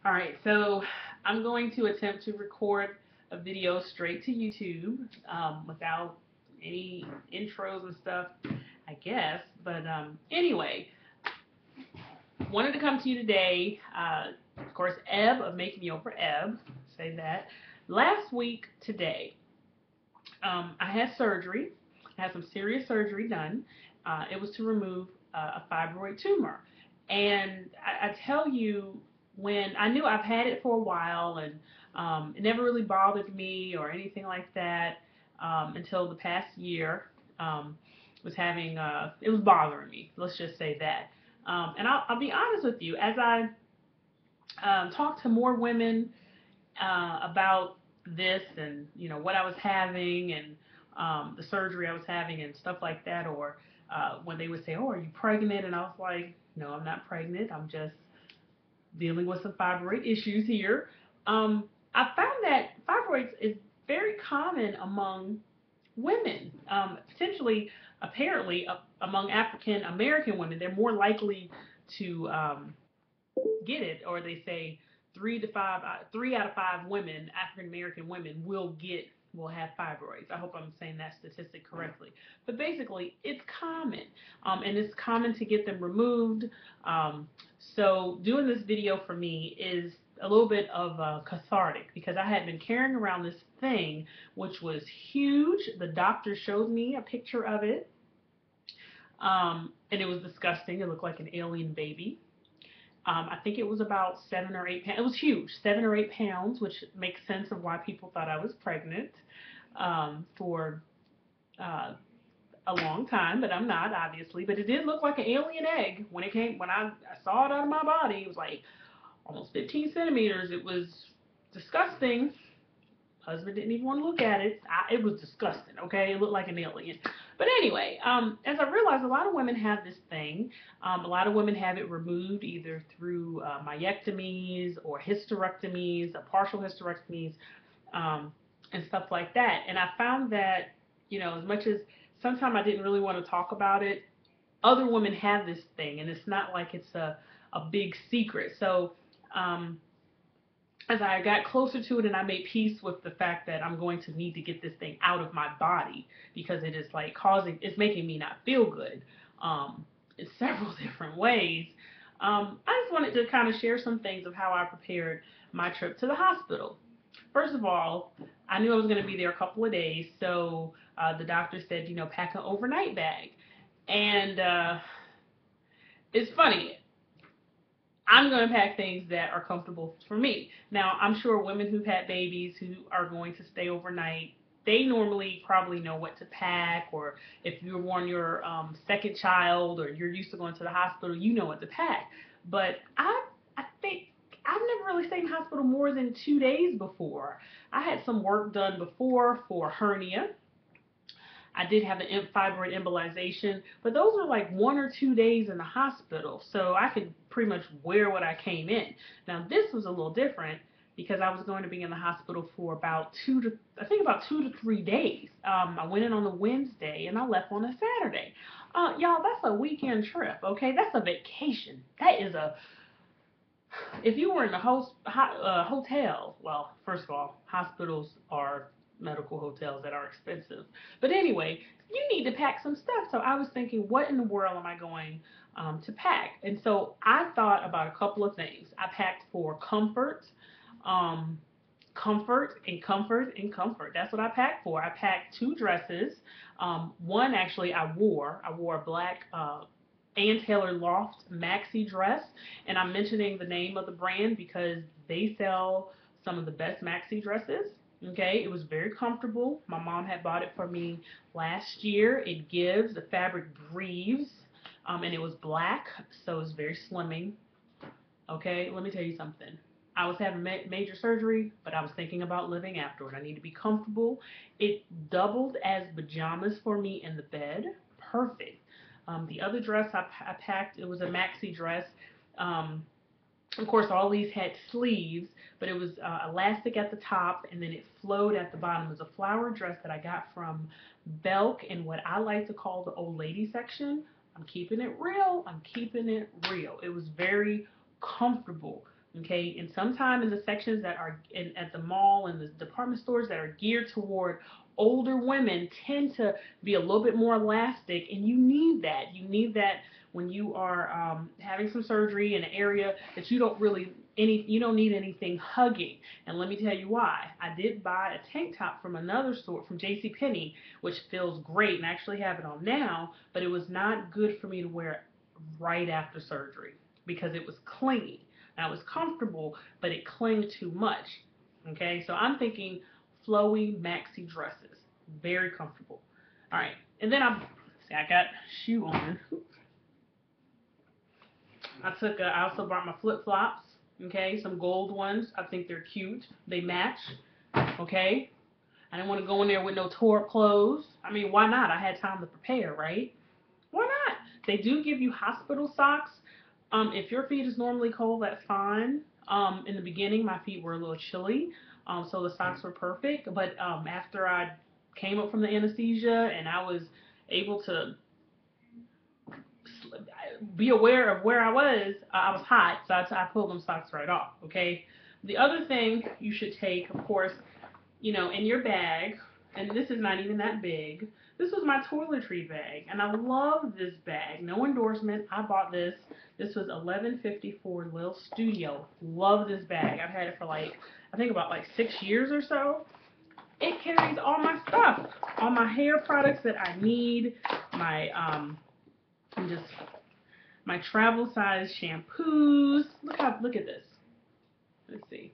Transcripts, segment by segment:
Alright, so I'm going to attempt to record a video straight to YouTube without any intros and stuff, I guess. But anyway, wanted to come to you today. Of course, Eb of Making Me Over Eb, say that. Last week today, I had surgery. I had some serious surgery done. It was to remove a fibroid tumor. And I tell you, when I knew I've had it for a while and it never really bothered me or anything like that until the past year. Was having it was bothering me. Let's just say that. And I'll be honest with you, as I talk to more women about this and what I was having and the surgery I was having and stuff like that, or when they would say, "Oh, are you pregnant?" and I was like, "No, I'm not pregnant. I'm just dealing with some fibroid issues here." I found that fibroids is very common among women, potentially, apparently, among African American women. They're more likely to get it, or they say 3 out of 5 women, African American women, will have fibroids. I hope I'm saying that statistic correctly. But basically, it's common, and it's common to get them removed. So doing this video for me is a little bit of cathartic because I had been carrying around this thing which was huge. The doctor showed me a picture of it, and it was disgusting. It looked like an alien baby. I think it was about 7 or 8 pounds. It was huge, 7 or 8 pounds, which makes sense of why people thought I was pregnant for uh, a long time, but I'm not, obviously. But it did look like an alien egg when it came. When I saw it out of my body, it was like almost 15 centimeters. It was disgusting. Husband didn't even want to look at it. It was disgusting. Okay, it looked like an alien. But anyway, as I realized, a lot of women have this thing. A lot of women have it removed either through myectomies or hysterectomies, partial hysterectomies, um, and stuff like that. And I found that as much as sometimes I didn't really want to talk about it, other women have this thing, and it's not like it's a big secret. So um, as I got closer to it and I made peace with the fact that I'm going to need to get this thing out of my body because it is like it's making me not feel good in several different ways. I just wanted to kind of share some things of how I prepared my trip to the hospital. First of all, I knew I was going to be there a couple of days, so the doctor said, pack an overnight bag. And it's funny, I'm going to pack things that are comfortable for me. Now, I'm sure women who've had babies who are going to stay overnight, they normally probably know what to pack, or if you're on your second child or you're used to going to the hospital, you know what to pack. But I think I've never really stayed in the hospital more than 2 days before. I had some work done before for hernia. I did have an fibroid embolization, but those were like 1 or 2 days in the hospital, so I could pretty much wear what I came in. Now this was a little different because I was going to be in the hospital for about I think about 2 to 3 days. I went in on the Wednesday and I left on a Saturday. Y'all, that's a weekend trip, okay? That's a vacation. That is a if you were in a hotel, well, first of all, hospitals are medical hotels that are expensive. But anyway, you need to pack some stuff. So I was thinking, what in the world am I going to pack? And so I thought about a couple of things. I packed for comfort, um, comfort, and comfort, and comfort. That's what I packed for. I packed 2 dresses. One actually I wore. I wore a black Ann Taylor Loft maxi dress, and I'm mentioning the name of the brand because they sell some of the best maxi dresses. Okay, it was very comfortable. My mom had bought it for me last year. It gives, the fabric breathes, and it was black, so it's very slimming. Okay, let me tell you something. I was having major surgery, but I was thinking about living afterward. I need to be comfortable. It doubled as pajamas for me in the bed. Perfect. The other dress I packed, it was a maxi dress. Um, of course, all these had sleeves, but it was elastic at the top, and then it flowed at the bottom. It was a flower dress that I got from Belk in what I like to call the old lady section. I'm keeping it real. I'm keeping it real. It was very comfortable, Okay, and sometime in the sections that are at the mall and the department stores that are geared toward older women tend to be a little bit more elastic, and you need that. You need that when you are having some surgery in an area that you don't need anything hugging. And let me tell you why. I did buy a tank top from another store, from JCPenney, which feels great, and I actually have it on now, but it was not good for me to wear right after surgery because it was clingy. Now, it was comfortable, but it clinged too much. Okay, so I'm thinking flowy maxi dresses, very comfortable. All right, and then I got shoe on. I also brought my flip flops. Okay, some gold ones. I think they're cute. They match. Okay, I didn't want to go in there with no tore up clothes. I mean, why not? I had time to prepare, right? Why not? They do give you hospital socks. If your feet is normally cold, that's fine. In the beginning, my feet were a little chilly, so the socks were perfect. But after I came up from the anesthesia and I was able to be aware of where I was hot, so I pulled them socks right off. Okay. The other thing you should take, of course, in your bag, and this is not even that big. This was my toiletry bag, and I love this bag. No endorsement. I bought this. This was $11.50 for Lil Studio. Love this bag. I've had it for I think about 6 years or so. It carries all my stuff, all my hair products that I need, my just my travel size shampoos. Look at this. Let's see.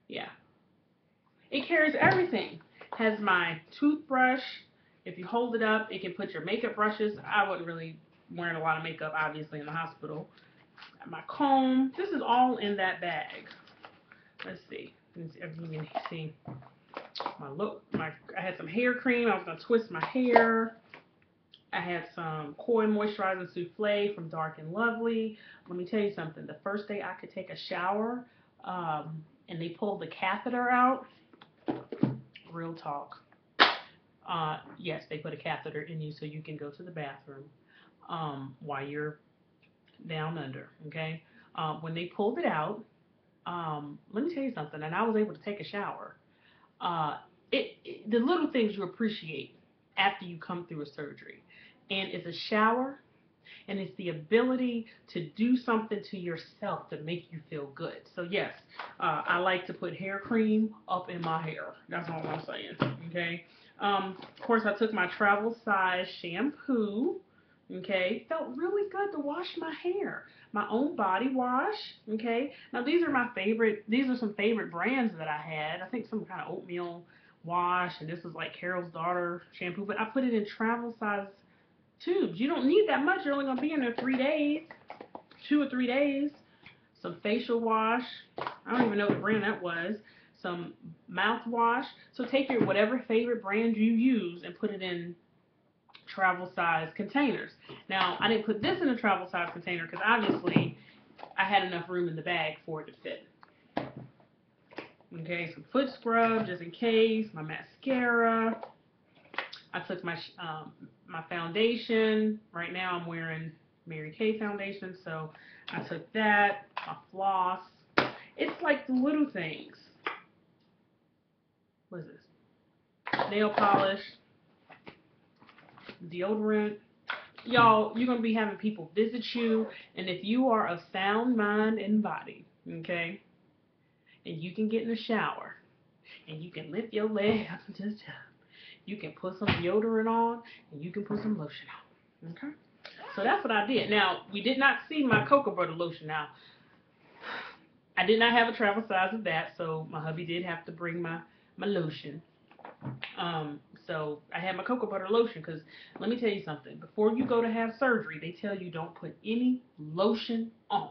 Yeah. It carries everything. Has my toothbrush. If you hold it up, it can put your makeup brushes. I wasn't really wearing a lot of makeup, obviously, in the hospital. My comb. This is all in that bag. Let's see. If you can see my look. I had some hair cream. I was gonna twist my hair. I had some Koi moisturizing souffle from Dark and Lovely. Let me tell you something. The first day I could take a shower, and they pulled the catheter out. Real talk. Yes, they put a catheter in you so you can go to the bathroom while you're down under. Okay. When they pulled it out, let me tell you something. And I was able to take a shower. The little things you appreciate after you come through a surgery, and it's a shower, and it's the ability to do something to yourself to make you feel good. So yes, I like to put hair cream up in my hair. That's all I'm saying. Okay. Of course, I took my travel size shampoo. Okay, felt really good to wash my hair. My own body wash. Okay, now these are my favorite. These are some favorite brands that I had. I think some kind of oatmeal wash, and this was like Carol's Daughter shampoo. But I put it in travel size tubes. You don't need that much. You're only gonna be in there 3 days, 2 or 3 days. Some facial wash. I don't even know what brand that was. Some mouthwash. So take your whatever favorite brand you use and put it in travel size containers. Now, I didn't put this in a travel size container because obviously I had enough room in the bag for it to fit. Okay, some foot scrub just in case, my mascara. I took my foundation. Right now I'm wearing Mary Kay foundation, so I took that, my floss. It's like the little things. What is this? Nail polish, deodorant. Y'all, you're going to be having people visit you, and if you are of sound mind and body, okay, and you can get in the shower, and you can lift your leg up and just you can put some deodorant on, and you can put some lotion on, okay? So that's what I did. Now, we did not see my cocoa butter lotion. Now, I did not have a travel size of that, so my hubby did have to bring my lotion. So I had my cocoa butter lotion because let me tell you something. Before you go to have surgery, they tell you don't put any lotion on.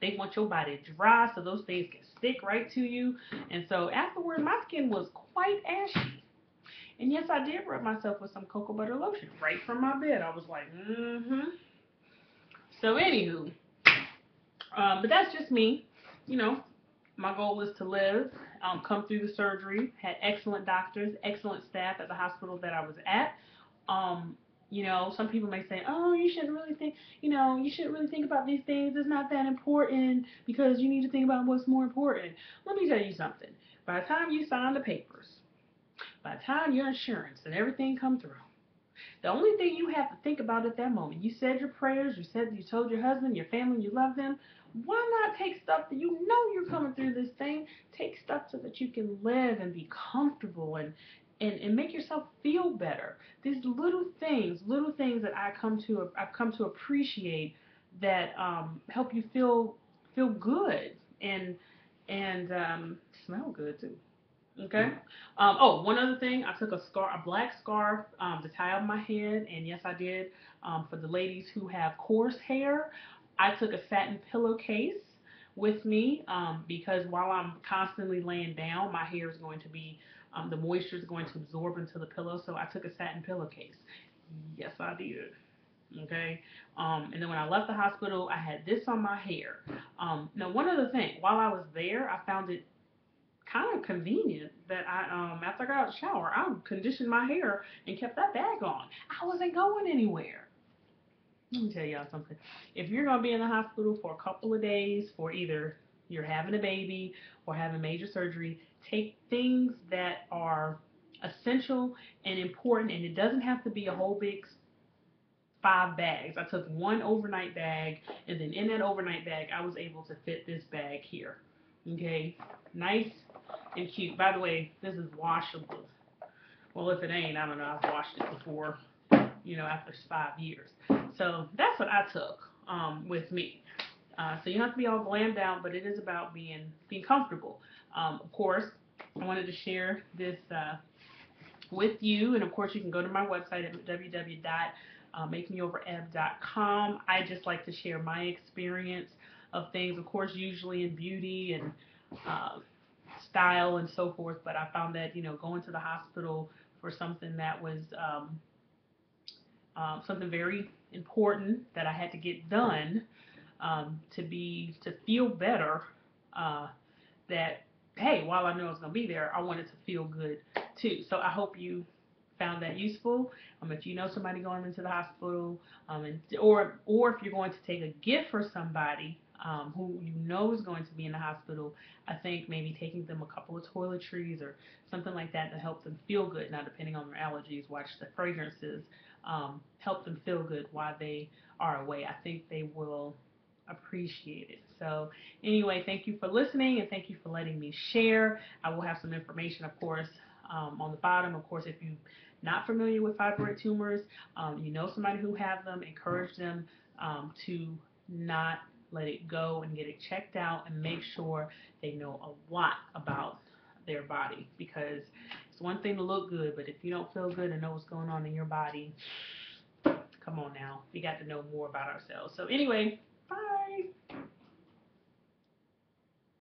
They want your body dry so those things can stick right to you. And so afterward, my skin was quite ashy. And yes, I did rub myself with some cocoa butter lotion right from my bed. I was like, So anywho, but that's just me. My goal is to live, come through the surgery, had excellent doctors, excellent staff at the hospital that I was at. You know, some people may say, oh, you shouldn't really think, you know, you shouldn't really think about these things. It's not that important because you need to think about what's more important. Let me tell you something. By the time you sign the papers, by the time your insurance and everything come through, the only thing you have to think about at that moment, you said your prayers, you told your husband, your family, you love them. Why not take stuff that you know you're coming through this thing? Take stuff so that you can live and be comfortable and make yourself feel better. These little things that I've come to appreciate that help you feel good and smell good too. Okay. Oh, one other thing, I took a black scarf to tie up my head, and yes, I did. For the ladies who have coarse hair, I took a satin pillowcase with me because while I'm constantly laying down, my hair is going to be the moisture is going to absorb into the pillow. So I took a satin pillowcase. Yes, I did. Okay. And then when I left the hospital, I had this on my hair. Now, one other thing, while I was there, I found it kind of convenient that after I got out of the shower, I conditioned my hair and kept that bag on. I wasn't going anywhere. Let me tell y'all something. If you're gonna be in the hospital for a couple of days for either you're having a baby or having major surgery, take things that are essential and important, and it doesn't have to be a whole big 5 bags. I took one overnight bag, and then in that overnight bag, I was able to fit this bag here. Okay, nice and cute. By the way, this is washable. Well, if it ain't, I don't know. I've washed it before, after 5 years. So that's what I took with me. So you don't have to be all glammed out, but it is about being comfortable. Of course, I wanted to share this with you, and of course, you can go to my website at www.makemeovereb.com. I just like to share my experience of things, of course, usually in beauty and uh, style and so forth. But I found that going to the hospital for something that was something very important that I had to get done to feel better. That hey, while I know it's gonna be there, I wanted to feel good too. So I hope you found that useful. If you know somebody going into the hospital, or if you're going to take a gift for somebody who you know is going to be in the hospital, I think maybe taking them a couple of toiletries or something like that to help them feel good. Now, depending on their allergies, watch the fragrances, help them feel good while they are away. I think they will appreciate it. So anyway, thank you for listening and thank you for letting me share. I will have some information, of course, on the bottom. Of course, if you're not familiar with fibroid tumors, you know somebody who have them, encourage them to not let it go and get it checked out and make sure they know a lot about their body, because it's one thing to look good, but if you don't feel good and know what's going on in your body, come on now, we got to know more about ourselves. So anyway, bye.